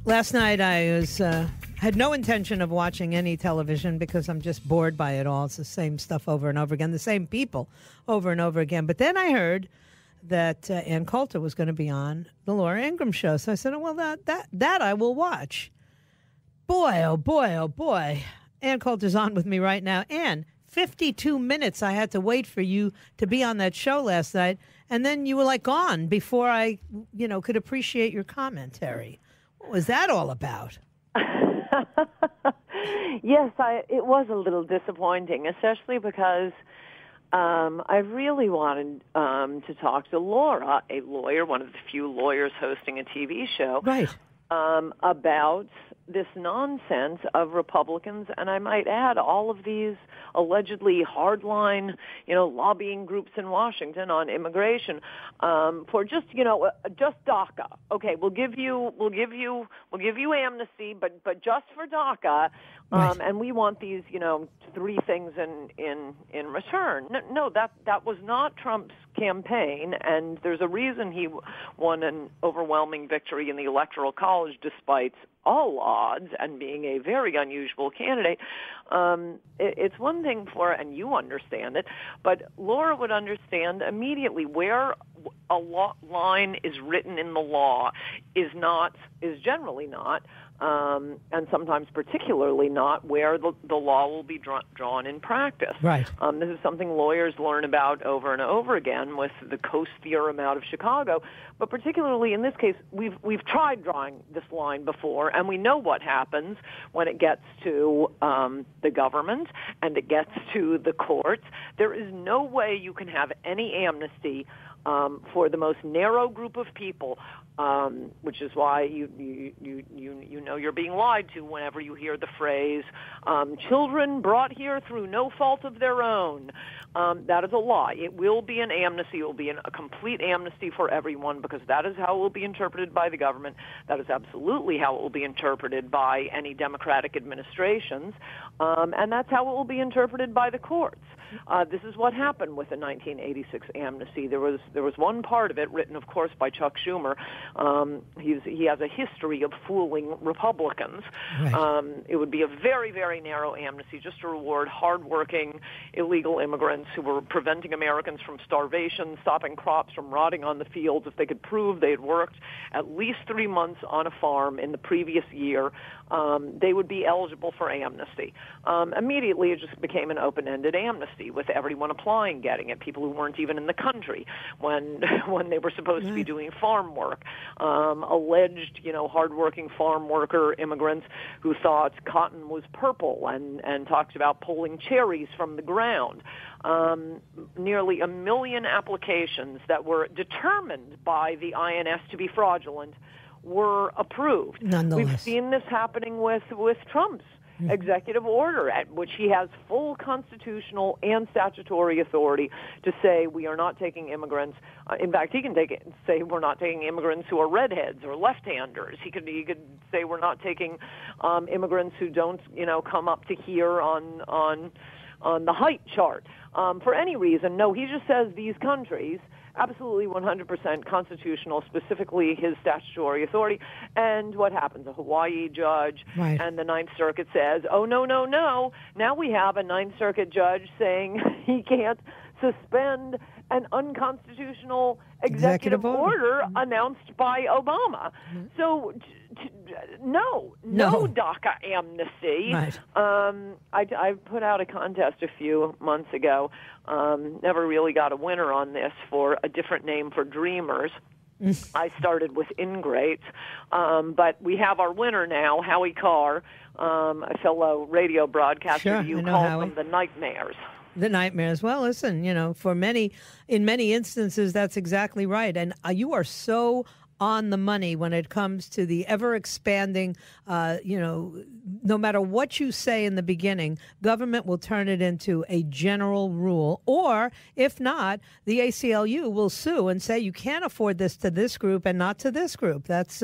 Last night I had no intention of watching any television because I'm just bored by it all. It's the same stuff over and over again, the same people over and over again. But then I heard that Ann Coulter was going to be on the Laura Ingraham show. So I said, oh, well, that I will watch. Boy, oh boy, oh boy. Ann Coulter's on with me right now. Ann, 52 minutes I had to wait for you to be on that show last night, and then you were like gone before I, could appreciate your commentary. What was that all about? Yes, it was a little disappointing, especially because I really wanted to talk to Laura, a lawyer, one of the few lawyers hosting a TV show, right, about this nonsense of Republicans, and I might add all of these allegedly hardline, lobbying groups in Washington on immigration for just DACA. Okay, we'll give you amnesty, but just for DACA, right. And we want these, three things in return. No, that was not Trump's campaign, and there's a reason he won an overwhelming victory in the Electoral College despite all odds and being a very unusual candidate. It's one thing and you understand it, but Laura would understand immediately where a line is written in the law is generally not, and sometimes particularly not where the law will be drawn in practice. Right. This is something lawyers learn about over and over again with the Coast theorem out of Chicago, but particularly in this case, we've tried drawing this line before, and we know what happens when it gets to the government and it gets to the courts. There is no way you can have any amnesty for the most narrow group of people, which is why you know you're being lied to whenever you hear the phrase "children brought here through no fault of their own." That is a lie. It will be an amnesty. It will be a complete amnesty for everyone because that is how it will be interpreted by the government. That is absolutely how it will be interpreted by any Democratic administrations, and that's how it will be interpreted by the courts. This is what happened with the 1986 amnesty. There was one part of it written, of course, by Chuck Schumer. He has a history of fooling Republicans. Right. It would be a very, very narrow amnesty just to reward hardworking illegal immigrants who were preventing Americans from starvation, stopping crops from rotting on the fields. If they could prove they had worked at least 3 months on a farm in the previous year, they would be eligible for amnesty. Immediately, it just became an open-ended amnesty with everyone applying getting it, people who weren't even in the country when they were supposed to be doing farm work, alleged, hardworking farm worker immigrants who thought cotton was purple and talked about pulling cherries from the ground. Nearly 1 million applications that were determined by the INS to be fraudulent were approved. Nonetheless. We've seen this happening with Trump's executive order, at which he has full constitutional and statutory authority to say we are not taking immigrants. In fact, he can say we're not taking immigrants who are redheads or left-handers. He could say we're not taking immigrants who don't come up to here on the height chart for any reason. No, he just says these countries. Absolutely 100% constitutional, specifically his statutory authority. And what happens? A Hawaii judge right. and the Ninth Circuit says, oh, no. Now we have a Ninth Circuit judge saying he can't suspend an unconstitutional executive order announced by Obama. Mm-hmm. So, no DACA amnesty. Right. I put out a contest a few months ago. Never really got a winner on this for a different name for dreamers. I started with ingrates, but we have our winner now, Howie Carr, a fellow radio broadcaster. Sure, you call them the Nightmares. The nightmares. Well, listen, in many instances, that's exactly right. And you are so on the money when it comes to the ever-expanding, no matter what you say in the beginning, government will turn it into a general rule. Or, if not, the ACLU will sue and say you can't afford this to this group and not to this group. That's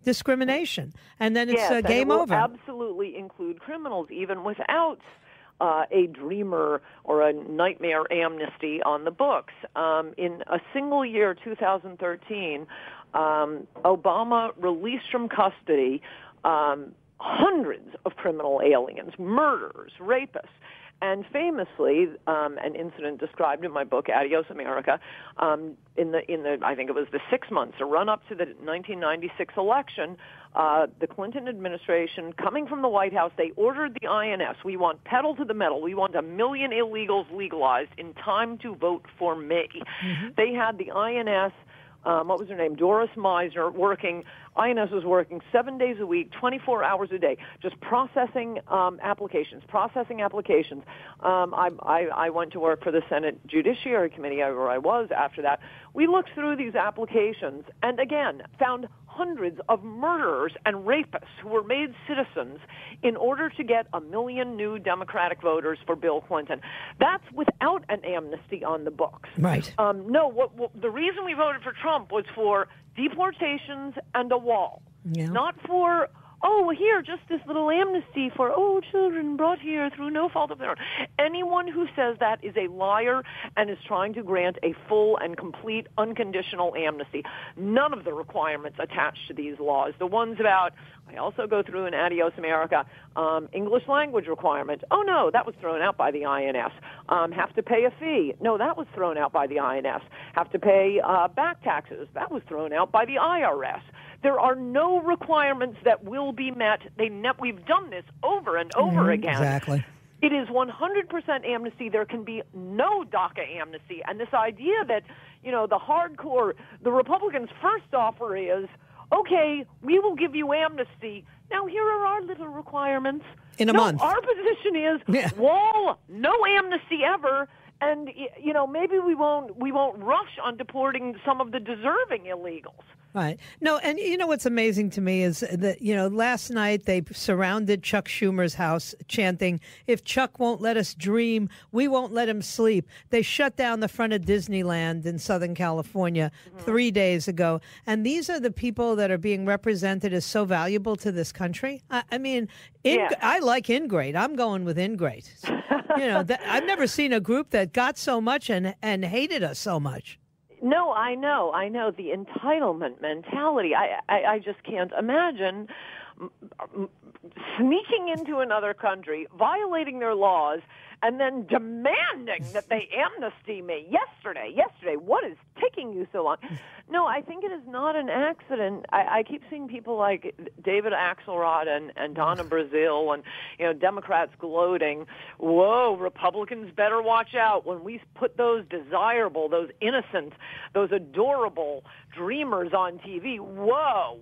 discrimination. And then it's game over. Absolutely include criminals, even without a dreamer or a nightmare amnesty on the books. In a single year, 2013, Obama released from custody hundreds of criminal aliens, murderers, rapists. And famously, an incident described in my book, Adios America, in the I think it was the 6 months, a run up to the 1996 election, the Clinton administration, coming from the White House, they ordered the INS. We want pedal to the metal. We want 1 million illegals legalized in time to vote for me. Mm-hmm. They had the INS. What was her name? Doris Meisner working. INS was working 7 days a week, 24 hours a day, just processing applications. I went to work for the Senate Judiciary Committee, where I was after that. We looked through these applications and, again, found hundreds of murderers and rapists who were made citizens in order to get 1 million new Democratic voters for Bill Clinton. That's without an amnesty on the books. Right. No, the reason we voted for Trump was for deportations and a wall, not for, here, just this little amnesty for, children brought here through no fault of their own. Anyone who says that is a liar and is trying to grant a full and complete unconditional amnesty. None of the requirements attached to these laws, the ones about, I also go through in Adios America, English language requirement. Oh, no, that was thrown out by the INS. Have to pay a fee. No, that was thrown out by the INS. Have to pay back taxes. That was thrown out by the IRS. There are no requirements that will be met. We've done this over and over again. Exactly. It is 100% amnesty. There can be no DACA amnesty. And this idea that, the Republicans' first offer is, okay, we will give you amnesty. Now, here are our little requirements. In a month. Our position is, wall, no amnesty ever. And, maybe we won't rush on deporting some of the deserving illegals. Right. No, and what's amazing to me is that, last night they surrounded Chuck Schumer's house chanting, if Chuck won't let us dream, we won't let him sleep. They shut down the front of Disneyland in Southern California 3 days ago. And these are the people that are being represented as so valuable to this country. I like ingrate. I'm going with ingrate. I've never seen a group that got so much and hated us so much. No, I know the entitlement mentality. I just can't imagine sneaking into another country, violating their laws, and then demanding that they amnesty me. Yesterday, what is taking you so long? No, I think it is not an accident. I keep seeing people like David Axelrod and Donna Brazile and, Democrats gloating, whoa, Republicans better watch out when we put those desirable, those innocent, those adorable dreamers on TV. Whoa,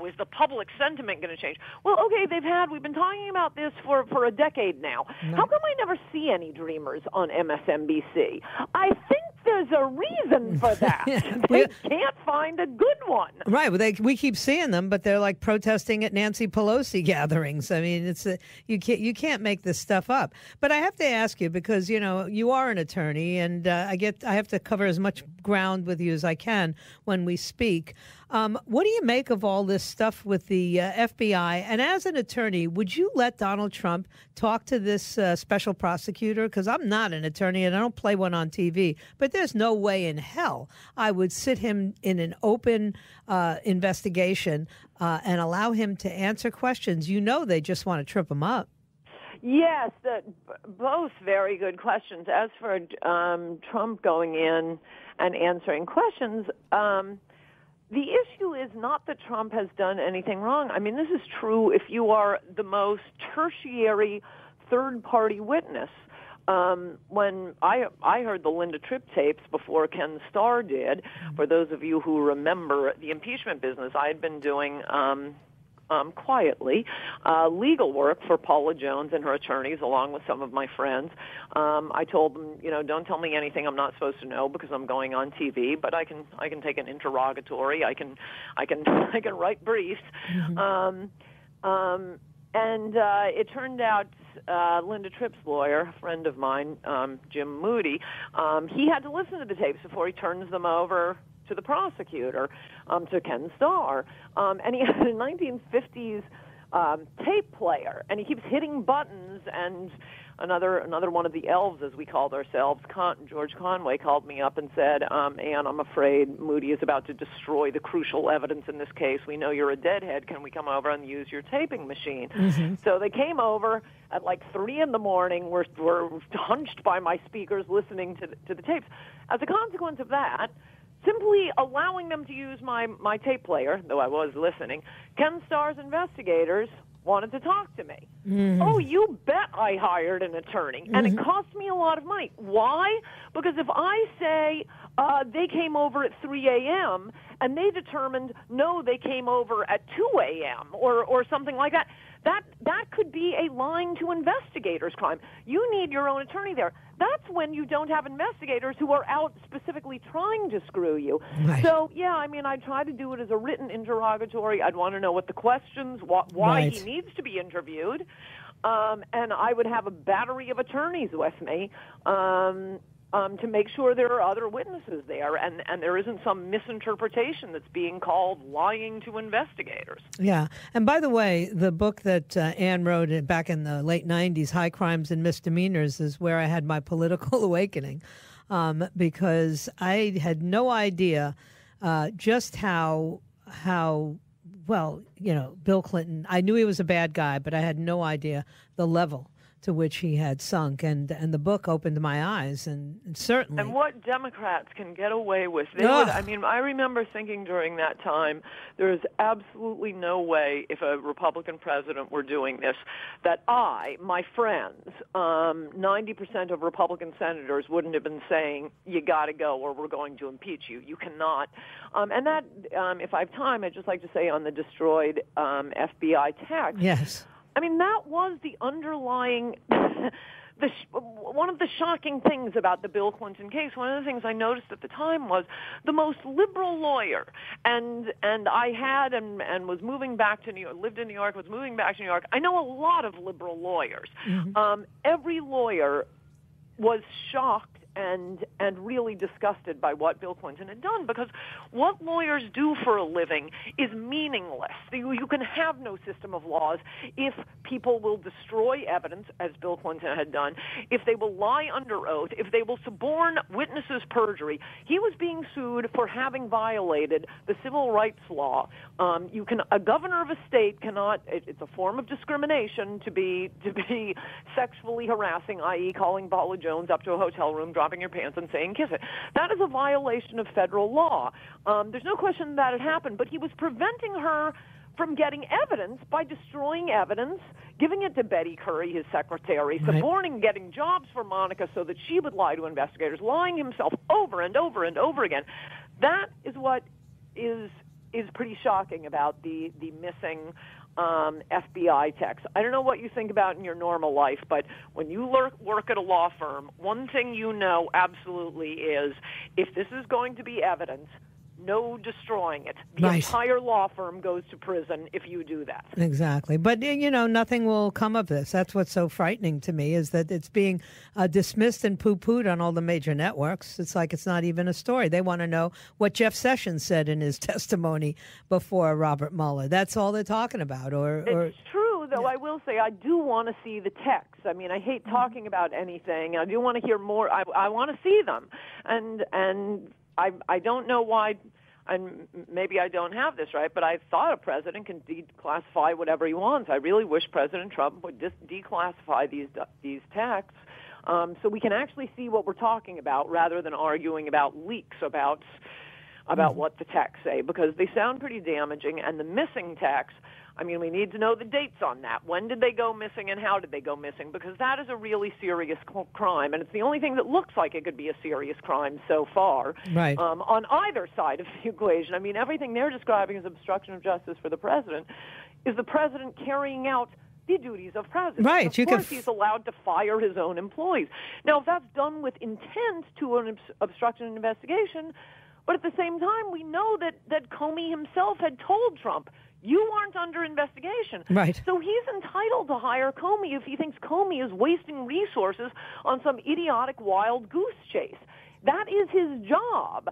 is the public sentiment going to change? Well, okay, we've been talking about this for a decade now. How come I never see any dreamers on MSNBC? I think there's a reason for that. They can't find a good one. Right. Well, we keep seeing them, but they're like protesting at Nancy Pelosi gatherings. I mean, you can't make this stuff up. But I have to ask you, because you are an attorney, and I have to cover as much ground with you as I can when we speak. What do you make of all this stuff with the FBI? And as an attorney, would you let Donald Trump talk to this special prosecutor? Because I'm not an attorney and I don't play one on TV. But there's no way in hell I would sit him in an open investigation and allow him to answer questions. They just want to trip him up. Yes, both very good questions. As for Trump going in and answering questions, the issue is not that Trump has done anything wrong. I mean, this is true if you are the most tertiary third-party witness. When I heard the Linda Tripp tapes before Ken Starr did, for those of you who remember the impeachment business, I had been doing quietly legal work for Paula Jones and her attorneys, along with some of my friends. I told them, don't tell me anything I'm not supposed to know because I'm going on TV, but I can take an interrogatory. I can write briefs. And it turned out Linda Tripp's lawyer, a friend of mine, Jim Moody, he had to listen to the tapes before he turns them over to the prosecutor, to Ken Starr. And he had a 1950s tape player, and he keeps hitting buttons. And another one of the elves, as we called ourselves, George Conway, called me up and said, Ann, I'm afraid Moody is about to destroy the crucial evidence in this case. We know you're a deadhead. Can we come over and use your taping machine? Mm-hmm. So they came over at like 3 in the morning. We're hunched by my speakers listening to the tapes. As a consequence of that, simply allowing them to use my tape player, though I was listening, Ken Starr's investigators wanted to talk to me. Mm. Oh, you bet I hired an attorney. And it cost me a lot of money. Why? Because if I say they came over at 3 a.m. and they determined, no, they came over at 2 a.m. or something like that, that could be a lying to investigators crime. You need your own attorney there. That's when you don't have investigators who are out specifically trying to screw you. Right. So, yeah, I mean, I'd try to do it as a written interrogatory. I'd want to know what the questions, why he needs to be interviewed. And I would have a battery of attorneys with me to make sure there are other witnesses there and there isn't some misinterpretation that's being called lying to investigators. Yeah. And by the way, the book that Ann wrote back in the late 90s, High Crimes and Misdemeanors, is where I had my political awakening because I had no idea just how well, Bill Clinton, I knew he was a bad guy, but I had no idea the level to which he had sunk, and the book opened my eyes, and certainly. And what Democrats can get away with. I remember thinking during that time, there is absolutely no way, if a Republican president were doing this, that my friends, 90% of Republican senators wouldn't have been saying, you got to go or we're going to impeach you. You cannot. And that, if I have time, I'd just like to say on the destroyed FBI text. Yes. I mean, that was the underlying, one of the shocking things about the Bill Clinton case. One of the things I noticed at the time was the most liberal lawyer, and I had and was moving back to New York, lived in New York, was moving back to New York. I know a lot of liberal lawyers. Mm-hmm. Every lawyer was shocked and really disgusted by what Bill Clinton had done, because what lawyers do for a living is meaningless. You can have no system of laws if people will destroy evidence, as Bill Clinton had done, if they will lie under oath, if they will suborn witnesses perjury. He was being sued for having violated the civil rights law. A governor of a state cannot, it's a form of discrimination to be sexually harassing, i.e. calling Paula Jones up to a hotel room, dropping your pants and saying kiss it. That is a violation of federal law. There's no question that it happened, but he was preventing her from getting evidence by destroying evidence, giving it to Betty Curry, his secretary, suborning, getting jobs for Monica so that she would lie to investigators, lying himself over and over and over again. That is what is pretty shocking about the missing FBI text. I don't know what you think about in your normal life, but when you work at a law firm, one thing you know absolutely is if this is going to be evidence, no destroying it. The entire law firm goes to prison if you do that. Exactly. But, nothing will come of this. That's what's so frightening to me, is that it's being dismissed and poo-pooed on all the major networks. It's like it's not even a story. They want to know what Jeff Sessions said in his testimony before Robert Mueller. That's all they're talking about. It's true, though. I will say I do want to see the text. I mean, I hate talking about anything. I do want to hear more. I want to see them. And I don't know why, and maybe I don't have this right, but I thought a president can declassify whatever he wants. I really wish President Trump would just declassify these texts so we can actually see what we're talking about rather than arguing about leaks about what the texts say, because they sound pretty damaging. And the missing texts, I mean, we need to know the dates on that. When did they go missing and how did they go missing? Because that is a really serious crime, and it's the only thing that looks like it could be a serious crime so far on either side of the equation. I mean, everything they're describing as obstruction of justice for the president is the president carrying out the duties of president. Right. Of course, he's allowed to fire his own employees. Now, if that's done with intent to an obstruction investigation, but at the same time, we know that Comey himself had told Trump, you aren't under investigation. Right. So he's entitled to hire Comey if he thinks Comey is wasting resources on some idiotic wild goose chase. That is his job.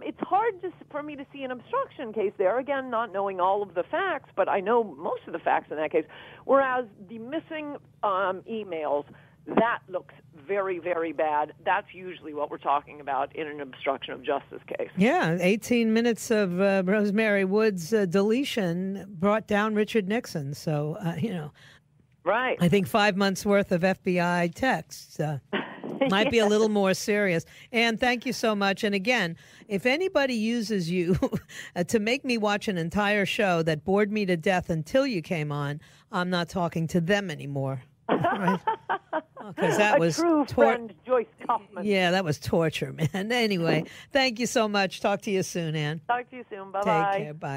It's hard for me to see an obstruction case there, again, not knowing all of the facts, but I know most of the facts in that case, whereas the missing emails, that looks very, very bad. That's usually what we're talking about in an obstruction of justice case. Yeah, 18 minutes of Rosemary Wood's deletion brought down Richard Nixon. So, Right. I think 5 months' worth of FBI texts might be a little more serious. Ann, thank you so much. And again, if anybody uses you to make me watch an entire show that bored me to death until you came on, I'm not talking to them anymore. Right? Because that was true friend, Joyce Kaufman. Yeah, that was torture, man. Anyway, thank you so much. Talk to you soon, Ann. Talk to you soon. Bye-bye. Take care. Bye.